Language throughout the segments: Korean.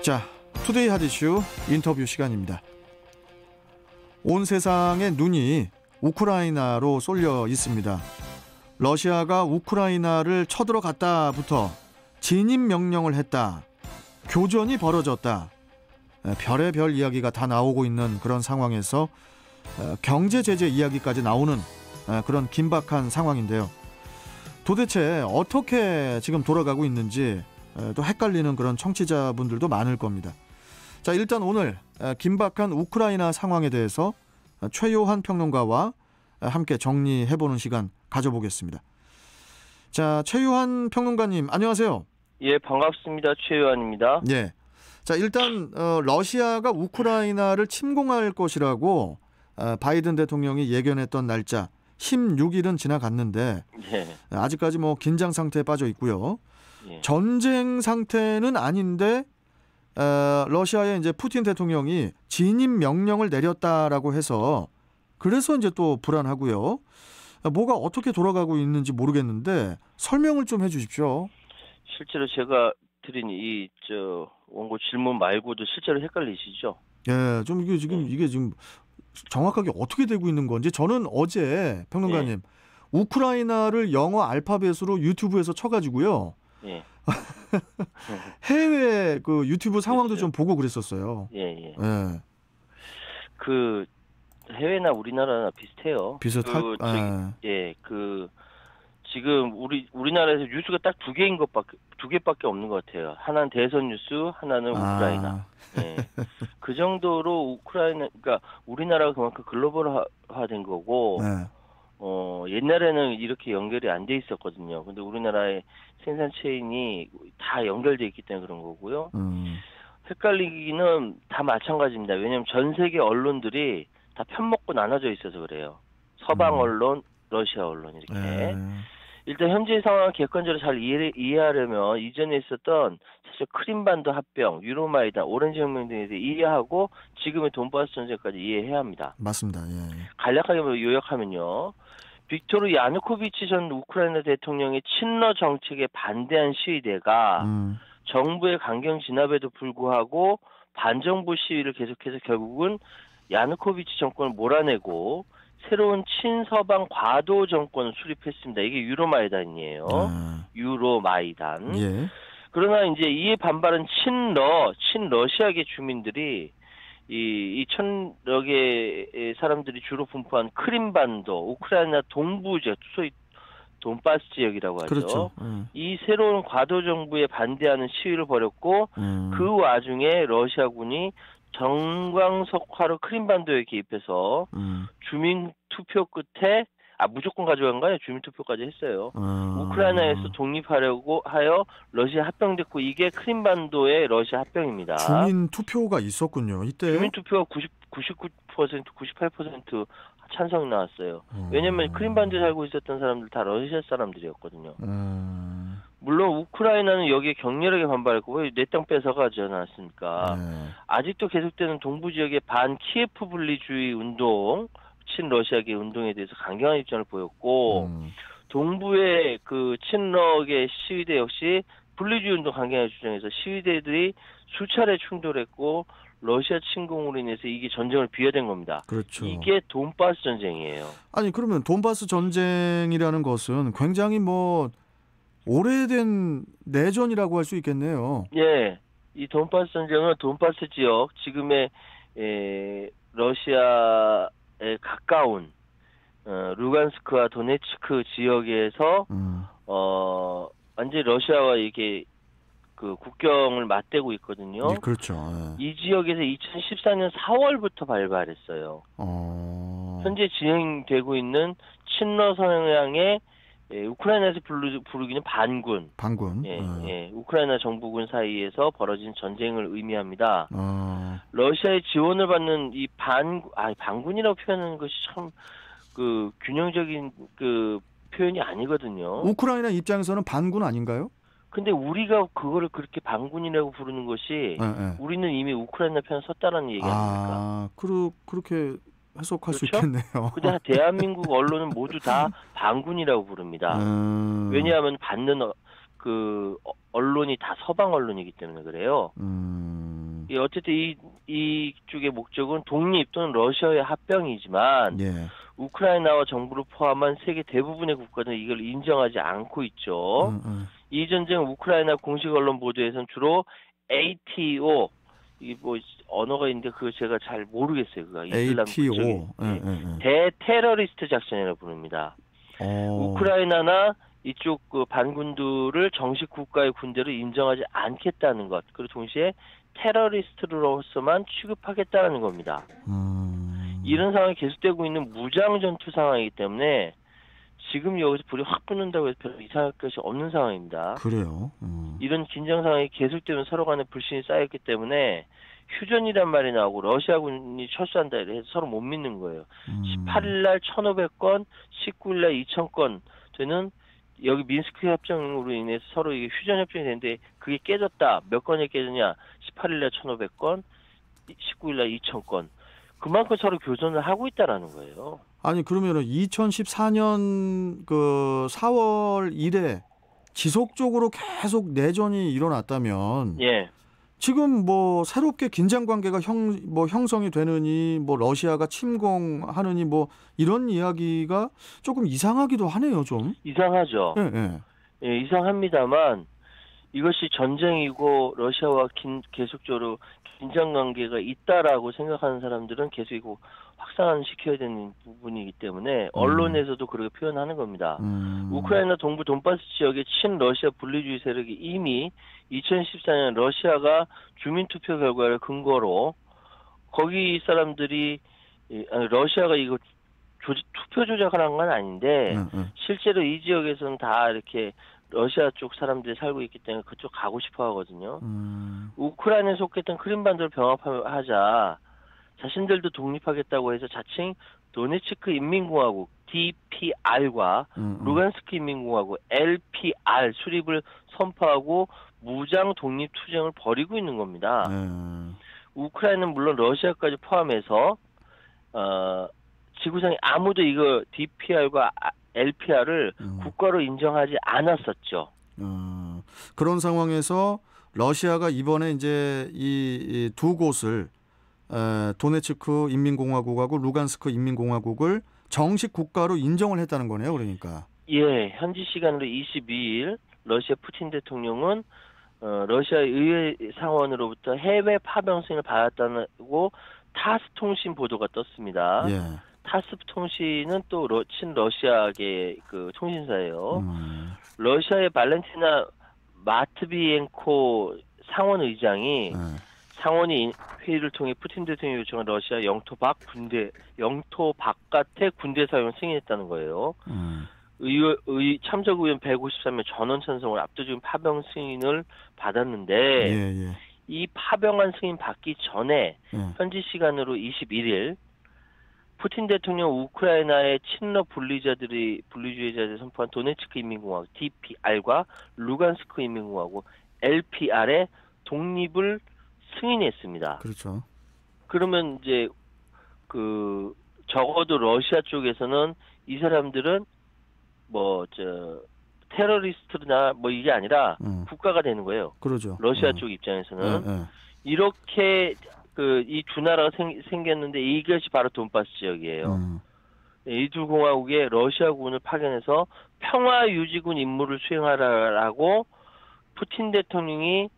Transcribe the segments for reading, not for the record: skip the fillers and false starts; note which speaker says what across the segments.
Speaker 1: 자, 투데이 핫이슈 인터뷰 시간입니다. 온 세상의 눈이 우크라이나로 쏠려 있습니다. 러시아가 우크라이나를 쳐들어갔다부터 진입 명령을 했다, 교전이 벌어졌다, 별의별 이야기가 다 나오고 있는 그런 상황에서 경제 제재 이야기까지 나오는 그런 긴박한 상황인데요. 도대체 어떻게 지금 돌아가고 있는지 또 헷갈리는 그런 청취자분들도 많을 겁니다. 자, 일단 오늘 긴박한 우크라이나 상황에 대해서 최요한 평론가와 함께 정리해보는 시간 가져보겠습니다. 자, 최요한 평론가님 안녕하세요.
Speaker 2: 예, 반갑습니다. 최요한입니다.
Speaker 1: 예. 자, 일단 러시아가 우크라이나를 침공할 것이라고 바이든 대통령이 예견했던 날짜 16일은 지나갔는데
Speaker 2: 예.
Speaker 1: 아직까지 뭐 긴장 상태에 빠져 있고요.
Speaker 2: 예.
Speaker 1: 전쟁 상태는 아닌데 러시아의 이제 푸틴 대통령이 진입 명령을 내렸다라고 해서 그래서 이제 또 불안하고요. 뭐가 어떻게 돌아가고 있는지 모르겠는데 설명을 좀 해주십시오.
Speaker 2: 실제로 제가 드린 원고 질문 말고도 실제로 헷갈리시죠?
Speaker 1: 예, 좀 이게 지금 정확하게 어떻게 되고 있는 건지. 저는 어제 평론가님,
Speaker 2: 예.
Speaker 1: 우크라이나를 영어 알파벳으로 유튜브에서 쳐가지고요.
Speaker 2: 예.
Speaker 1: 해외 그 유튜브 상황도
Speaker 2: 그렇죠.
Speaker 1: 좀 보고 그랬었어요.
Speaker 2: 예, 예.
Speaker 1: 예.
Speaker 2: 그 해외나 우리나라나 비슷해요. 예, 지금 우리나라에서 뉴스가 딱 두 개밖에 없는 것 같아요. 하나는 대선 뉴스, 하나는 우크라이나. 예. 그 정도로 그러니까 우리나라가 그만큼 글로벌화된 거고,
Speaker 1: 네.
Speaker 2: 옛날에는 이렇게 연결이 안 돼 있었거든요. 근데 우리나라의 생산 체인이 다 연결돼 있기 때문에 그런 거고요. 헷갈리기는 다 마찬가지입니다. 왜냐하면 전 세계 언론들이 다 편먹고 나눠져 있어서 그래요. 서방 언론, 러시아 언론 이렇게. 일단 현재 상황을 객관적으로 잘 이해하려면 이전에 있었던 사실 크림반도 합병, 유로마이단, 오렌지 혁명 등에 대해 이해하고 지금의 돈바스 전쟁까지 이해해야 합니다.
Speaker 1: 맞습니다. 예.
Speaker 2: 간략하게 요약하면요. 빅토르 야누코비치 전 우크라이나 대통령의 친러 정책에 반대한 시위대가 정부의 강경 진압에도 불구하고 반정부 시위를 계속해서 결국은 야누코비치 정권을 몰아내고 새로운 친서방 과도 정권을 수립했습니다. 이게 유로마이단이에요. 유로마이단.
Speaker 1: 예.
Speaker 2: 그러나 이제 이에 반발한 친러시아계 주민들이 이 1000여 개의 사람들이 주로 분포한 크림반도, 우크라이나 동부 지역, 소위 돈바스 지역이라고 하죠.
Speaker 1: 그렇죠.
Speaker 2: 이 새로운 과도 정부에 반대하는 시위를 벌였고 그 와중에 러시아군이 정광석화로 크림반도에 개입해서 주민 투표 끝에 무조건 가져간 거예요. 주민 투표까지 했어요. 우크라이나에서 독립하려고 하여 러시아 합병됐고 이게 크림반도의 러시아 합병입니다.
Speaker 1: 주민 투표가 있었군요. 이때
Speaker 2: 주민 투표가 99%, 98% 찬성이 나왔어요. 왜냐하면 크림반도에 살고 있었던 사람들 다 러시아 사람들이었거든요. 물론 우크라이나는 여기에 격렬하게 반발했고 왜 내 땅 뺏어가지 않았습니까? 아직도 계속되는 동부 지역의 반 키예프 분리주의 운동, 친러시아계 운동에 대해서 강경한 입장을 보였고 동부의 그 친러계 시위대 역시 분리주의 운동 강경하게 주장해서 시위대들이 수차례 충돌했고 러시아 침공으로 인해서 이게 전쟁을 비화된 겁니다.
Speaker 1: 그렇죠.
Speaker 2: 이게 돈바스 전쟁이에요.
Speaker 1: 아니 그러면 돈바스 전쟁이라는 것은 굉장히 오래된 내전이라고 할 수 있겠네요.
Speaker 2: 예, 이 돈바스 전쟁은 돈바스 지역, 지금의 러시아에 가까운 루간스크와 도네츠크 지역에서 완전히 러시아와 이게 그 국경을 맞대고 있거든요.
Speaker 1: 예, 그렇죠. 예.
Speaker 2: 이 지역에서 2014년 4월부터 발발했어요. 현재 진행되고 있는 친러 성향의 우크라이나에서 부르기는 반군. 예, 우크라이나 정부군 사이에서 벌어진 전쟁을 의미합니다. 러시아의 지원을 받는 이 반군이라고 표현하는 것이 참 그 균형적인 그 표현이 아니거든요.
Speaker 1: 우크라이나 입장에서는 반군 아닌가요?
Speaker 2: 근데 우리가 그거를 그렇게 반군이라고 부르는 것이 우리는 이미 우크라이나 편 섰다는 얘기 아닙니까?
Speaker 1: 그렇게 해석할
Speaker 2: 그렇죠?
Speaker 1: 수 있겠네요.
Speaker 2: 근데 대한민국 언론은 모두 다 반군이라고 부릅니다. 왜냐하면 받는 그 언론이 다 서방 언론이기 때문에 그래요. 어쨌든 이쪽의 목적은 독립 또는 러시아의 합병이지만
Speaker 1: 예.
Speaker 2: 우크라이나와 정부를 포함한 세계 대부분의 국가는 이걸 인정하지 않고 있죠. 이 전쟁 우크라이나 공식 언론 보도에서는 주로 ATO 이 뭐 언어가 있는데 그거 제가 잘 모르겠어요. 그거 이슬람
Speaker 1: ATO
Speaker 2: 대테러리스트 작전이라고 부릅니다. 우크라이나나 이쪽 그 반군들을 정식 국가의 군대로 인정하지 않겠다는 것, 그리고 동시에 테러리스트로서만 취급하겠다는 겁니다. 이런 상황이 계속되고 있는 무장 전투 상황이기 때문에 지금 여기서 불이 확 붙는다고 해서 별로 이상할 것이 없는 상황입니다.
Speaker 1: 그래요.
Speaker 2: 이런 긴장 상황이 계속되면 서로 간에 불신이 쌓였기 때문에 휴전이란 말이 나오고 러시아군이 철수한다 해서 서로 못 믿는 거예요. 18일 날 1,500건, 19일 날 2,000건 되는 여기 민스크 협정으로 인해서 서로 이게 휴전 협정이 되는데 그게 깨졌다. 몇 건이 깨졌냐? 18일 날 1,500건, 19일 날 2,000건. 그만큼 서로 교전을 하고 있다라는 거예요.
Speaker 1: 아니 그러면은 2014년 그 4월 이래 지속적으로 계속 내전이 일어났다면
Speaker 2: 예.
Speaker 1: 지금 뭐 새롭게 긴장 관계가 형성이 되느니 뭐 러시아가 침공하느니 뭐 이런 이야기가 조금 이상하기도 하네요, 좀.
Speaker 2: 이상하죠. 예, 이상합니다만 이것이 전쟁이고 러시아와 계속적으로 긴장 관계가 있다라고 생각하는 사람들은 계속 이거 확산시켜야 되는 부분이기 때문에 언론에서도 그렇게 표현하는 겁니다. 우크라이나 동부 돈바스 지역의 친러시아 분리주의 세력이 이미 2014년 러시아가 주민투표 결과를 근거로 거기 사람들이 러시아가 이거 투표 조작을 한 건 아닌데 실제로 이 지역에서는 다 이렇게 러시아 쪽 사람들이 살고 있기 때문에 그쪽 가고 싶어 하거든요. 우크라이나에 속했던 크림반도를 병합하자 자신들도 독립하겠다고 해서 자칭 도네츠크 인민공화국 DPR과 루간스크 인민공화국 LPR 수립을 선포하고 무장 독립 투쟁을 벌이고 있는 겁니다. 우크라이나는 물론 러시아까지 포함해서 지구상에 아무도 이거 DPR과 LPR을 국가로 인정하지 않았었죠.
Speaker 1: 그런 상황에서 러시아가 이번에 이제 이 두 곳을 도네츠크 인민공화국하고 루간스크 인민공화국을 정식 국가로 인정을 했다는 거네요. 그러니까.
Speaker 2: 예, 현지 시간으로 22일 러시아 푸틴 대통령은 러시아 의회 상원으로부터 해외 파병 승인을 받았다고 타스 통신 보도가 떴습니다.
Speaker 1: 예.
Speaker 2: 타스 통신은 또 친러시아계 그 통신사예요. 러시아의 발렌티나 마트비엔코 상원 의장이 상원이 회의를 통해 푸틴 대통령이 요청한 러시아 영토 바깥의 군대 사용을 승인했다는 거예요. 참석 의원 153명 전원 찬성을 압도적인 파병 승인을 받았는데 이 파병안 승인 받기 전에 현지 시간으로 21일 푸틴 대통령 우크라이나의 친러 분리주의자들이 선포한 도네츠크 인민공화국 DPR과 루간스크 인민공화국 LPR의 독립을 승인했습니다.
Speaker 1: 그렇죠.
Speaker 2: 그러면 이제 적어도 러시아 쪽에서는 이 사람들은 테러리스트나 이게 아니라 국가가 되는 거예요.
Speaker 1: 그러죠.
Speaker 2: 러시아 쪽 입장에서는 이렇게 이 두 나라가 생겼는데 이것이 바로 돈바스 지역이에요. 이 두 공화국에 러시아군을 파견해서 평화 유지군 임무를 수행하라고 푸틴 대통령이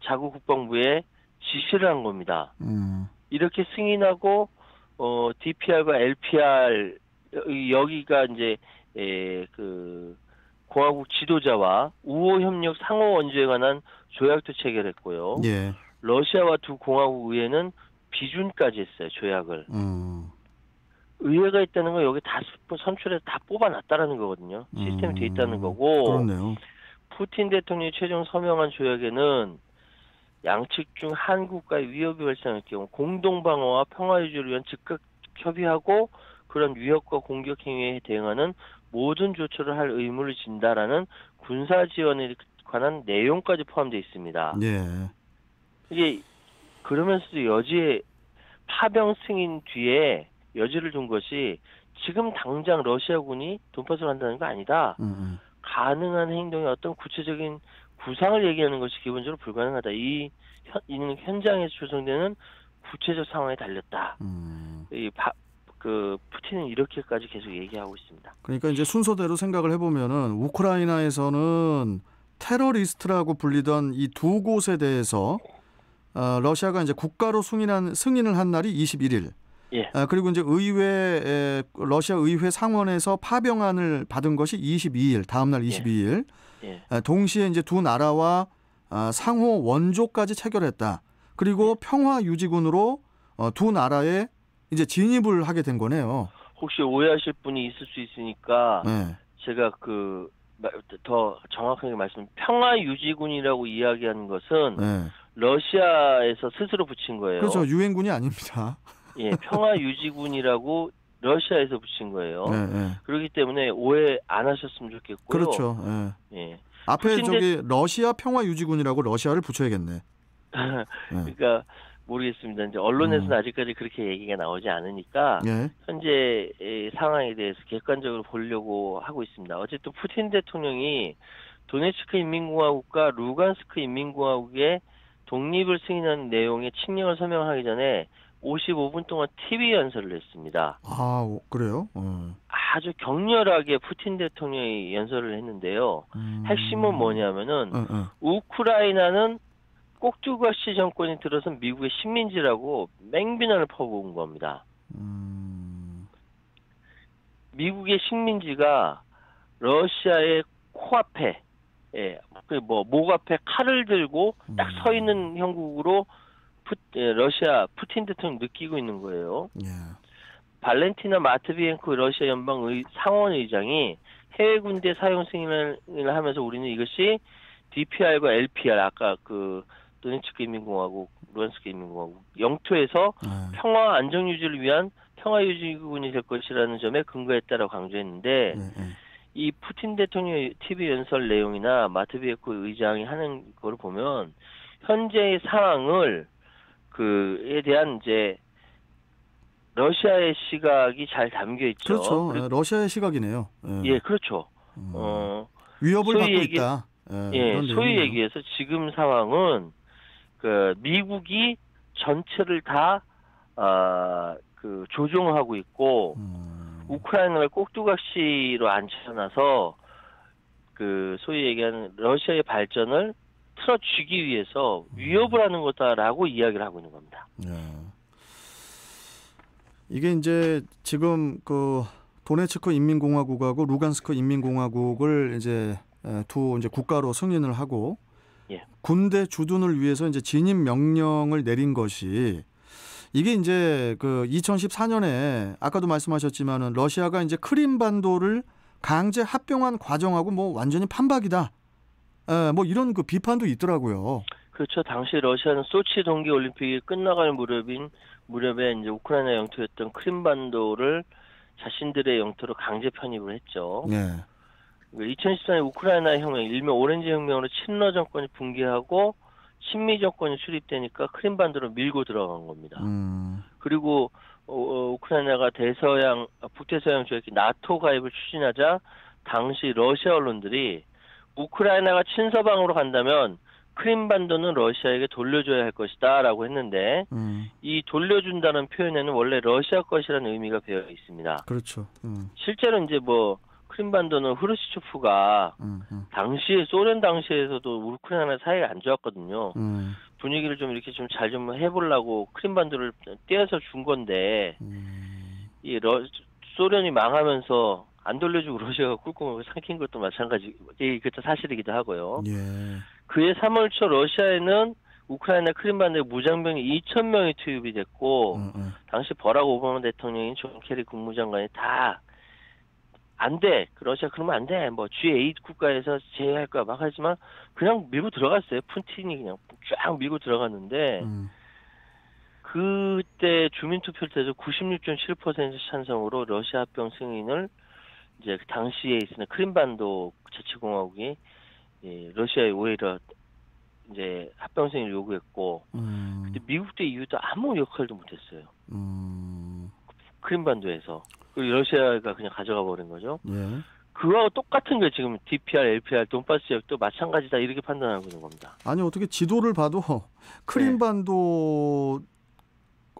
Speaker 2: 자국 국방부에 지시를 한 겁니다. 이렇게 승인하고 DPR과 LPR 여기가 이제 공화국 지도자와 우호 협력 상호 원조에 관한 조약도 체결했고요.
Speaker 1: 예.
Speaker 2: 러시아와 두 공화국 의회는 비준까지 했어요. 조약을. 의회가 있다는 건 여기 다 선출해서 다 뽑아놨다라는 거거든요. 시스템이 돼 있다는 거고.
Speaker 1: 그렇네요.
Speaker 2: 푸틴 대통령이 최종 서명한 조약에는 양측 중 한 국가의 위협이 발생할 경우 공동방어와 평화유지를 위한 즉각 협의하고 그런 위협과 공격 행위에 대응하는 모든 조처를 할 의무를 진다라는 군사 지원에 관한 내용까지 포함되어 있습니다.
Speaker 1: 예.
Speaker 2: 이게 그러면서도 여지에 파병 승인 뒤에 여지를 둔 것이 지금 당장 러시아군이 돈바스를 한다는 거 아니다. 가능한 행동의 어떤 구체적인 구상을 얘기하는 것이 기본적으로 불가능하다. 이 현장에서 조성되는 구체적 상황에 달렸다. 그 푸틴은 이렇게까지 계속 얘기하고 있습니다.
Speaker 1: 그러니까 이제 순서대로 생각을 해보면은 우크라이나에서는 테러리스트라고 불리던 이 두 곳에 대해서 러시아가 이제 국가로 승인을 한 날이 21일.
Speaker 2: 예.
Speaker 1: 그리고 이제 러시아 의회 상원에서 파병안을 받은 것이 22일, 다음 날 22일.
Speaker 2: 예.
Speaker 1: 동시에 이제 두 나라와 상호 원조까지 체결했다. 그리고 평화 유지군으로 두 나라에 이제 진입을 하게 된 거네요.
Speaker 2: 혹시 오해하실 분이 있을 수 있으니까
Speaker 1: 네.
Speaker 2: 제가 더 정확하게 평화 유지군이라고 이야기하는 것은
Speaker 1: 네.
Speaker 2: 러시아에서 스스로 붙인 거예요.
Speaker 1: 그렇죠. 유엔군이 아닙니다.
Speaker 2: 예, 평화 유지군이라고 러시아에서 붙인 거예요.
Speaker 1: 네, 네.
Speaker 2: 그렇기 때문에 오해 안 하셨으면 좋겠고요.
Speaker 1: 그렇죠. 네.
Speaker 2: 예.
Speaker 1: 앞에 러시아 평화 유지군이라고 러시아를 붙여야겠네.
Speaker 2: 그러니까 모르겠습니다. 이제 언론에서는 아직까지 그렇게 얘기가 나오지 않으니까
Speaker 1: 네.
Speaker 2: 현재 상황에 대해서 객관적으로 보려고 하고 있습니다. 어쨌든 푸틴 대통령이 도네츠크 인민공화국과 루간스크 인민공화국의 독립을 승인하는 내용의 칙령을 설명하기 전에 55분 동안 TV 연설을 했습니다.
Speaker 1: 아, 그래요?
Speaker 2: 아주 격렬하게 푸틴 대통령이 연설을 했는데요. 핵심은 뭐냐면은 우크라이나는 꼭두가시 정권이 들어선 미국의 식민지라고 맹비난을 퍼부은 겁니다. 미국의 식민지가 러시아의 코앞에, 목 앞에 칼을 들고 딱 서 있는 형국으로 러시아 푸틴 대통령이 느끼고 있는 거예요. 발렌티나 마트비엔코 러시아 연방 상원 의장이 해외 군대 사용 승인을 하면서 우리는 이것이 DPR과 LPR 아까 그 도네츠크 인민공화국, 루간스크 인민공화국 영토에서 평화 안정 유지를 위한 평화 유지군이 될 것이라는 점에 근거했다라고 강조했는데 이 푸틴 대통령의 TV 연설 내용이나 마트비에코 의장이 하는 걸 보면 현재의 상황을 그에 대한 이제 러시아의 시각이 잘 담겨 있죠.
Speaker 1: 그렇죠. 러시아의 시각이네요.
Speaker 2: 예, 그렇죠.
Speaker 1: 위협을 받고 있다.
Speaker 2: 소위 얘기해서 지금 상황은 그 미국이 전체를 다 조종하고 있고 우크라이나를 꼭두각시로 앉혀놔서 그 소위 얘기하는 러시아의 발전을 틀어쥐기 위해서 위협을 하는 거다라고 이야기를 하고 있는 겁니다.
Speaker 1: 이게 이제 지금 그 도네츠크 인민공화국하고 루간스크 인민공화국을 이제 두 이제 국가로 승인을 하고 군대 주둔을 위해서 이제 진입 명령을 내린 것이 이게 이제 그 2014년에 아까도 말씀하셨지만은 러시아가 이제 크림반도를 강제 합병한 과정하고 뭐 완전히 판박이다. 뭐 이런 그 비판도 있더라고요.
Speaker 2: 그렇죠. 당시 러시아는 소치 동계 올림픽이 끝나갈 무렵에 이제 우크라이나 영토였던 크림반도를 자신들의 영토로 강제 편입을 했죠. 2014년 우크라이나 혁명, 일명 오렌지 혁명으로 친러 정권이 붕괴하고 친미 정권이 수립되니까 크림반도로 밀고 들어간 겁니다. 그리고 우크라이나가 북대서양 조약기 나토 가입을 추진하자 당시 러시아 언론들이 우크라이나가 친서방으로 간다면 크림반도는 러시아에게 돌려줘야 할 것이다 라고 했는데 이 돌려준다는 표현에는 원래 러시아 것이라는 의미가 배어 있습니다.
Speaker 1: 그렇죠.
Speaker 2: 실제로 이제 뭐 크림반도는 후르시초프가 당시에 소련 당시에서도 우크라이나 사이가 안 좋았거든요. 분위기를 좀 이렇게 좀 잘 좀 해보려고 크림반도를 떼어서 준 건데 이 소련이 망하면서 안 돌려주고 러시아가 꿀꺽 삼킨 것도 마찬가지. 그것도 사실이기도 하고요. 그해 3월 초 러시아에는 우크라이나 크림반도에 무장병이 2,000명이 투입이 됐고 당시 버락 오바마 대통령인 존 케리 국무장관이 다 안 돼. 러시아 그러면 안 돼. 뭐 G8 국가에서 제외할 거야 막 하지만 그냥 밀고 들어갔어요. 푸틴이 그냥 쫙 밀고 들어갔는데 그때 주민투표를 해서 96.7% 찬성으로 러시아 합병 승인을 이제 그 당시에 있는 크림반도 자치공화국이 러시아에 오히려 이제 합병 승인을 요구했고 근데 미국도 EU도 아무 역할도 못했어요. 크림반도에서. 그리고 러시아가 그냥 가져가 버린 거죠. 그거하고 똑같은 게 지금 DPR, LPR, 돈바스 지역도 마찬가지다 이렇게 판단하고 있는 겁니다.
Speaker 1: 아니 어떻게 지도를 봐도 크림반도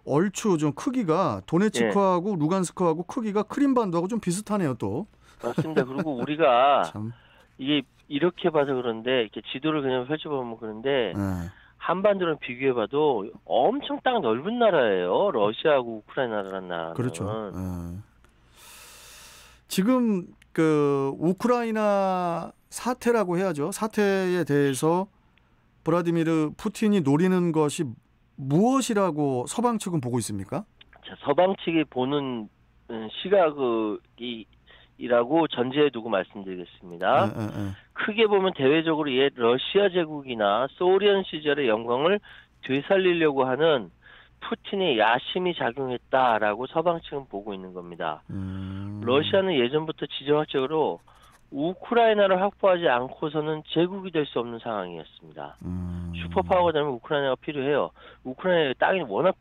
Speaker 1: 얼추 좀 크기가 도네츠크하고 루간스크하고 크기가 크림반도하고 좀 비슷하네요 또.
Speaker 2: 맞습니다. 그리고 우리가
Speaker 1: 참.
Speaker 2: 이게 이렇게 봐서 그런데 이렇게 지도를 그냥 펼쳐보면 그런데 한반도랑 비교해봐도 엄청 땅 넓은 나라예요. 러시아하고 우크라이나라는 나라는.
Speaker 1: 그렇죠. 지금 그 우크라이나 사태라고 해야죠. 사태에 대해서 블라디미르 푸틴이 노리는 것이 무엇이라고 서방 측은 보고 있습니까?
Speaker 2: 자, 서방 측이 보는 시각이라고 전제해 두고 말씀드리겠습니다. 크게 보면 대외적으로 옛 러시아 제국이나 소련 시절의 영광을 되살리려고 하는 푸틴의 야심이 작용했다라고 서방 측은 보고 있는 겁니다. 러시아는 예전부터 지정학적으로 우크라이나를 확보하지 않고서는 제국이 될 수 없는 상황이었습니다. 슈퍼파워가 되면 우크라이나가 필요해요. 우크라이나의 땅이 워낙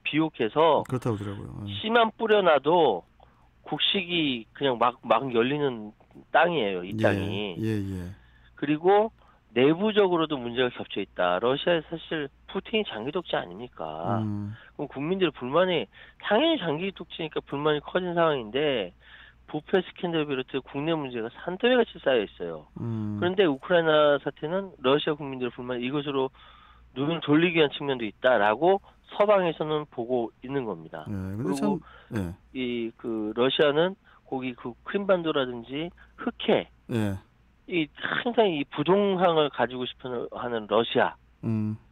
Speaker 2: 비옥해서
Speaker 1: 그렇다고 하더라고요.
Speaker 2: 씨만 뿌려놔도 국식이 그냥 막 열리는 땅이에요. 이 땅이. 그리고 내부적으로도 문제가 겹쳐 있다. 러시아에 사실 푸틴이 장기 독재 아닙니까? 그럼 국민들의 불만이 당연히 장기 독재니까 불만이 커진 상황인데 부패 스캔들 비롯해 국내 문제가 산더미같이 쌓여 있어요. 그런데 우크라이나 사태는 러시아 국민들의 불만이 이것으로 눈을 돌리기 위한 측면도 있다라고 서방에서는 보고 있는 겁니다. 그리고 이 러시아는 거기 그 크림반도라든지 흑해 이 항상 이 부동항을 가지고 싶어하는 러시아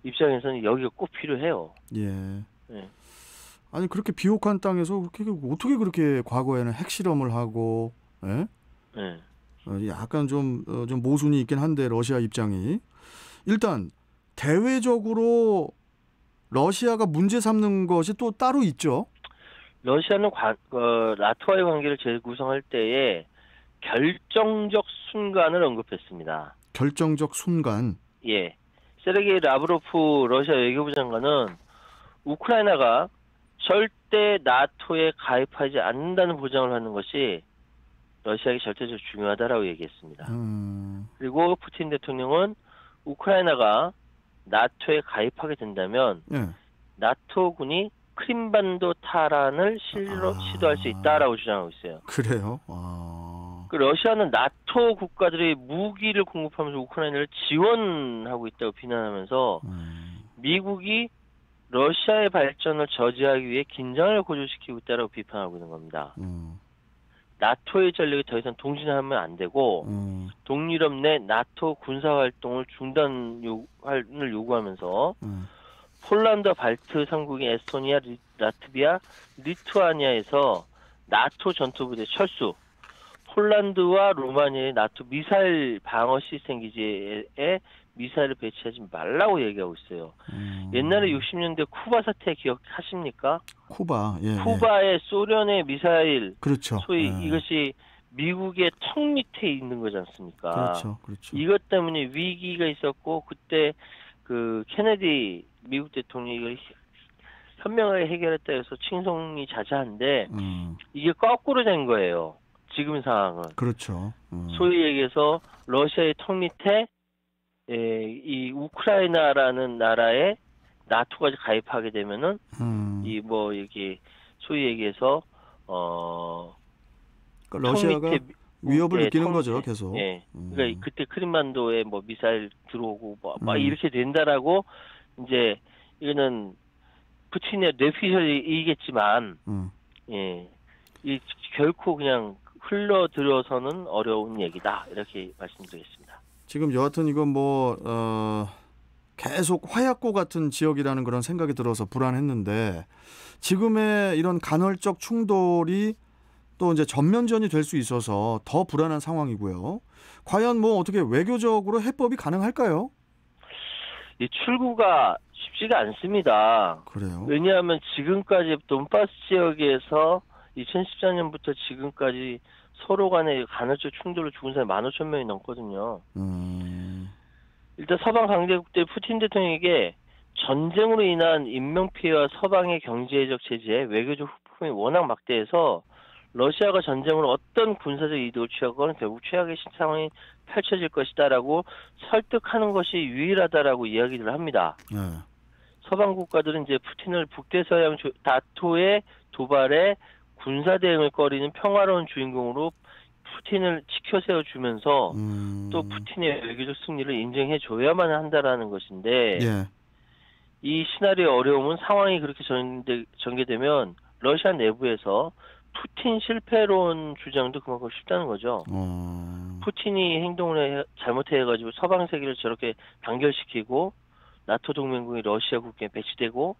Speaker 2: 입장에서는 여기가 꼭 필요해요.
Speaker 1: 아니 그렇게 비옥한 땅에서 어떻게 그렇게 과거에는 핵실험을 하고 약간 좀 모순이 있긴 한데 러시아 입장이 일단 대외적으로 러시아가 문제 삼는 것이 또 따로 있죠.
Speaker 2: 러시아는 나토와의 관계를 재구성할 때에 결정적 순간을 언급했습니다.
Speaker 1: 결정적 순간?
Speaker 2: 예. 세르게이 라브로프 러시아 외교부 장관은 우크라이나가 절대 나토에 가입하지 않는다는 보장을 하는 것이 러시아에게 절대적으로 중요하다라고 얘기했습니다. 그리고 푸틴 대통령은 우크라이나가 나토에 가입하게 된다면 나토군이 크림반도 탈환을 시도할 수 있다라고 주장하고 있어요.
Speaker 1: 그래요?
Speaker 2: 러시아는 나토 국가들이 무기를 공급하면서 우크라이나를 지원하고 있다고 비난하면서 미국이 러시아의 발전을 저지하기 위해 긴장을 고조시키고 있다고 비판하고 있는 겁니다. 나토의 전력이 더 이상 동진하면 안 되고 동유럽 내 나토 군사활동을 중단을 요구하면서 폴란드, 발트 3국인 에스토니아, 라트비아, 리투아니아에서 나토 전투부대 철수, 폴란드와 로마니아의 나토 미사일 방어 시스템 기지에 미사일을 배치하지 말라고 얘기하고 있어요. 옛날에 60년대 쿠바 사태 기억하십니까?
Speaker 1: 쿠바,
Speaker 2: 쿠바의 소련의 미사일,
Speaker 1: 그렇죠.
Speaker 2: 소위 이것이 미국의 턱 밑에 있는 거지 않습니까?
Speaker 1: 그렇죠.
Speaker 2: 이것 때문에 위기가 있었고 그때 그 케네디 미국 대통령이 이걸 현명하게 해결했다 해서 칭송이 자자한데 이게 거꾸로 된 거예요. 지금 상황은.
Speaker 1: 그렇죠.
Speaker 2: 소위 얘기해서 러시아의 턱 밑에 이 우크라이나라는 나라에 나토가 가입하게 되면은 이 뭐 이게 소위 얘기해서
Speaker 1: 러시아가 위협을 느끼는 거죠, 계속.
Speaker 2: 그러니까 그때 크림반도에 뭐 미사일 들어오고 막 이렇게 된다라고 이제 이거는 푸틴의 뇌피셜이겠지만 이 결코 그냥 흘러들어서는 어려운 얘기다 이렇게 말씀드리겠습니다.
Speaker 1: 지금 여하튼 이건 계속 화약고 같은 지역이라는 그런 생각이 들어서 불안했는데 지금의 이런 간헐적 충돌이 또 이제 전면전이 될 수 있어서 더 불안한 상황이고요. 과연 어떻게 외교적으로 해법이 가능할까요?
Speaker 2: 이 출구가 쉽지가 않습니다.
Speaker 1: 그래요?
Speaker 2: 왜냐하면 지금까지 돈바스 지역에서 2014년부터 지금까지 서로 간의 간헐적 충돌로 죽은 사람이 15,000명이 넘거든요. 일단 서방 강대국들 푸틴 대통령에게 전쟁으로 인한 인명피해와 서방의 경제적 제재, 외교적 후폭이 워낙 막대해서 러시아가 전쟁으로 어떤 군사적 이득을 취하건 결국 최악의 상황이 펼쳐질 것이다라고 설득하는 것이 유일하다라고 이야기를 합니다. 서방 국가들은 이제 푸틴을 북대서양 나토의 도발에 군사 대응을 꺼리는 평화로운 주인공으로 푸틴을 치켜 세워주면서 또 푸틴의 외교적 승리를 인정해 줘야만 한다라는 것인데
Speaker 1: 예.
Speaker 2: 이 시나리오 어려움은 상황이 그렇게 전개되면 러시아 내부에서 푸틴 실패론 주장도 그만큼 쉽다는 거죠. 푸틴이 행동을 잘못해가지고 서방 세계를 저렇게 단결시키고 나토 동맹국이 러시아 국경에 배치되고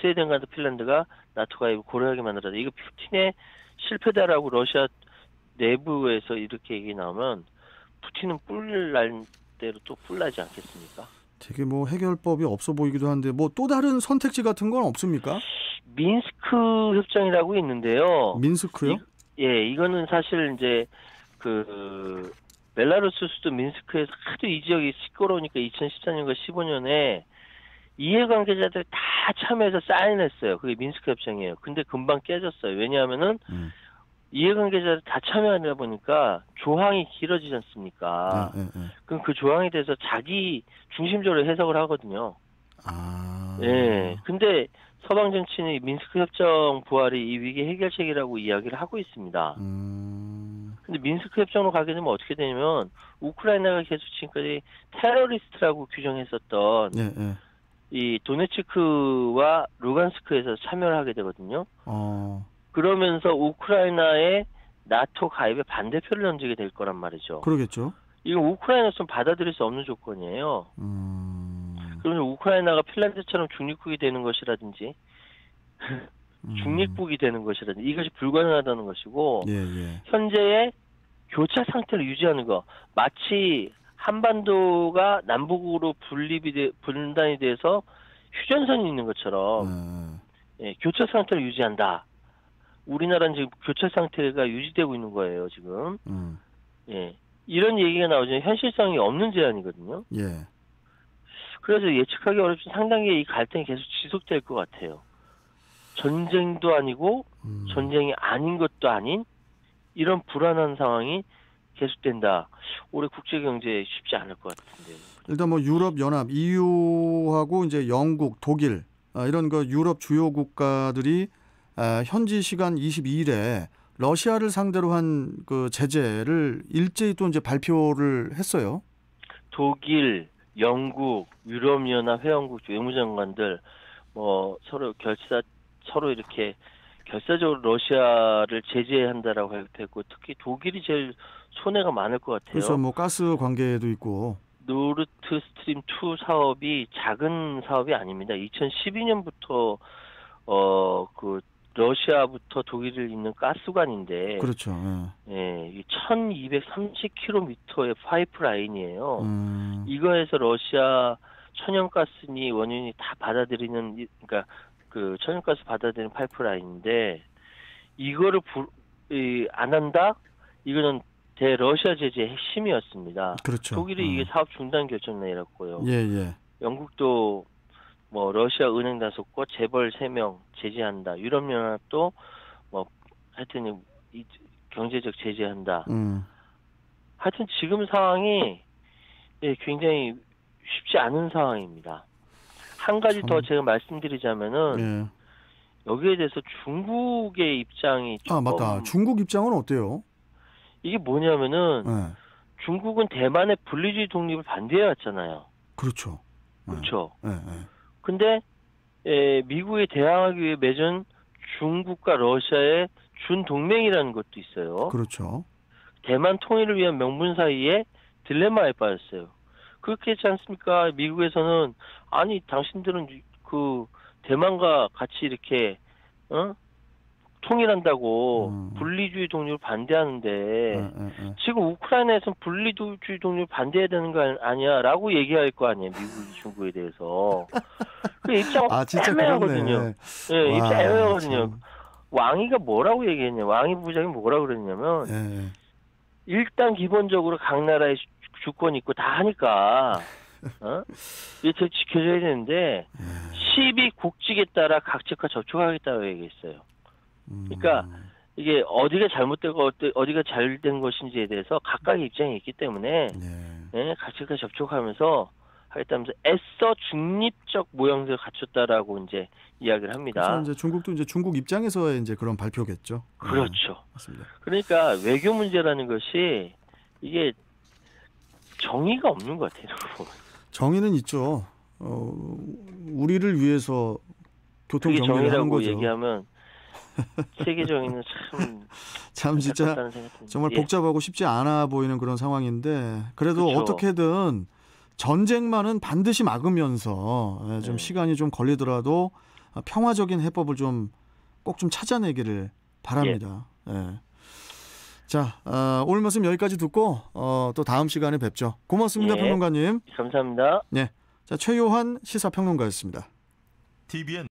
Speaker 2: 스웨덴과 핀란드가 나토 가입을 고려하게 만들었다. 이거 푸틴의 실패다라고 러시아 내부에서 이렇게 얘기 나오면 푸틴은 뿔날 대로 또 뿔나지 않겠습니까?
Speaker 1: 되게 뭐 해결법이 없어 보이기도 한데 뭐 또 다른 선택지 같은 건 없습니까?
Speaker 2: 민스크 협정이라고 있는데요.
Speaker 1: 민스크요?
Speaker 2: 이거는 사실 이제 그 벨라루스 수도 민스크에서 하도 이 지역이 시끄러우니까 2014년과 15년에 이해관계자들 다 참여해서 사인했어요. 그게 민스크 협정이에요. 근데 금방 깨졌어요. 왜냐하면은 이해관계자들 다 참여하다 보니까 조항이 길어지지 않습니까? 그럼 그 조항에 대해서 자기 중심적으로 해석을 하거든요. 근데 서방 정치인이 민스크 협정 부활이 이 위기 해결책이라고 이야기를 하고 있습니다. 근데 민스크 협정으로 가게 되면 어떻게 되냐면 우크라이나가 계속 지금까지 테러리스트라고 규정했었던 이 도네츠크와 루간스크에서 참여를 하게 되거든요. 그러면서 우크라이나의 나토 가입에 반대표를 던지게 될 거란 말이죠.
Speaker 1: 그러겠죠.
Speaker 2: 이건 우크라이나에서는 받아들일 수 없는 조건이에요. 그러면 우크라이나가 핀란드처럼 중립국이 되는 것이라든지 중립국이 되는 것이라든지 이것이 불가능하다는 것이고 현재의 교차 상태를 유지하는 거 마치 한반도가 남북으로 분단이 돼서 휴전선이 있는 것처럼 교차 상태를 유지한다. 우리나라는 지금 교차 상태가 유지되고 있는 거예요, 지금. 이런 얘기가 나오지만 현실성이 없는 제안이거든요. 그래서 예측하기 어렵지만 상당히 이 갈등이 계속 지속될 것 같아요. 전쟁도 아니고 전쟁이 아닌 것도 아닌 이런 불안한 상황이 계속된다. 올해 국제 경제에 쉽지 않을 것 같은데요.
Speaker 1: 일단 뭐 유럽 연합 EU하고 이제 영국, 독일 이런 그 유럽 주요 국가들이 현지 시간 22일에 러시아를 상대로 한 그 제재를 일제히 또 이제 발표를 했어요.
Speaker 2: 독일, 영국, 유럽연합 회원국 외무장관들 뭐 서로 이렇게 결사적으로 러시아를 제재한다라고 발표했고 특히 독일이 제일 손해가 많을 것 같아요.
Speaker 1: 그래서 뭐 가스 관계도 있고.
Speaker 2: 노르트 스트림 2 사업이 작은 사업이 아닙니다. 2012년부터 그 러시아부터 독일을 잇는 가스관인데
Speaker 1: 그렇죠.
Speaker 2: 이 1230km의 파이프라인이에요. 이거에서 러시아 천연가스니 원유니 다 받아들이는 그러니까 그 천연가스 받아들이는 파이프라인인데 이거를 안 한다? 이거는 대러시아 제재의 핵심이었습니다.
Speaker 1: 그렇죠.
Speaker 2: 독일이 이게 사업 중단 결정 내렸고요.
Speaker 1: 예.
Speaker 2: 영국도 뭐 러시아 은행 5곳, 재벌 3명 제재한다. 유럽연합도 뭐 하여튼 이 경제적 제재한다. 하여튼 지금 상황이 굉장히 쉽지 않은 상황입니다. 한 가지 더 제가 말씀드리자면은 여기에 대해서 중국의 입장이 조금
Speaker 1: 맞다. 중국 입장은 어때요?
Speaker 2: 이게 뭐냐면은 중국은 대만의 분리주의 독립을 반대해 왔잖아요.
Speaker 1: 그렇죠.
Speaker 2: 그렇죠. 근데 미국에 대항하기 위해 맺은 중국과 러시아의 준동맹이라는 것도 있어요.
Speaker 1: 그렇죠.
Speaker 2: 대만 통일을 위한 명분 사이에 딜레마에 빠졌어요. 그렇게 했지 않습니까? 미국에서는 아니 당신들은 그 대만과 같이 이렇게 통일한다고 분리주의 독립을 반대하는데 지금 우크라이나에서는 분리주의 독립을 반대해야 되는 거 아니야? 라고 얘기할 거 아니에요. 미국이 중국에 대해서. 그 입장 애매하거든요. 입장 애매하거든요. 왕이가 뭐라고 얘기했냐? 왕이 부장이 뭐라고 그랬냐면 일단 기본적으로 각 나라의 주권이 있고 다 하니까 이게 지켜줘야 되는데 12국직에 따라 각직과 접촉하겠다고 얘기했어요. 그러니까 이게 어디가 잘못되고 어디가 잘된 것인지에 대해서 각각의 입장이 있기 때문에 네, 같이 접촉하면서 하겠다면서 애써 중립적 모양새를 갖췄다라고 이제 이야기를 합니다.
Speaker 1: 그래서 이제 중국도 이제 중국 입장에서의 이제 그런 발표겠죠.
Speaker 2: 그렇죠.
Speaker 1: 맞습니다.
Speaker 2: 그러니까 외교 문제라는 것이 이게 정의가 없는 것 같아요.
Speaker 1: 정의는 있죠. 우리를 위해서 교통 정리를 하는 거죠.
Speaker 2: 얘기하면 세계 정의는
Speaker 1: 참 진짜 정말 복잡하고 쉽지 않아 보이는 그런 상황인데 그래도 그렇죠. 어떻게든 전쟁만은 반드시 막으면서 좀 시간이 좀 걸리더라도 평화적인 해법을 좀 꼭 좀 찾아내기를 바랍니다. 예. 자, 오늘 말씀 여기까지 듣고 또 다음 시간에 뵙죠. 고맙습니다, 평론가님.
Speaker 2: 감사합니다.
Speaker 1: 네, 자 최요한 시사평론가였습니다.
Speaker 3: TVN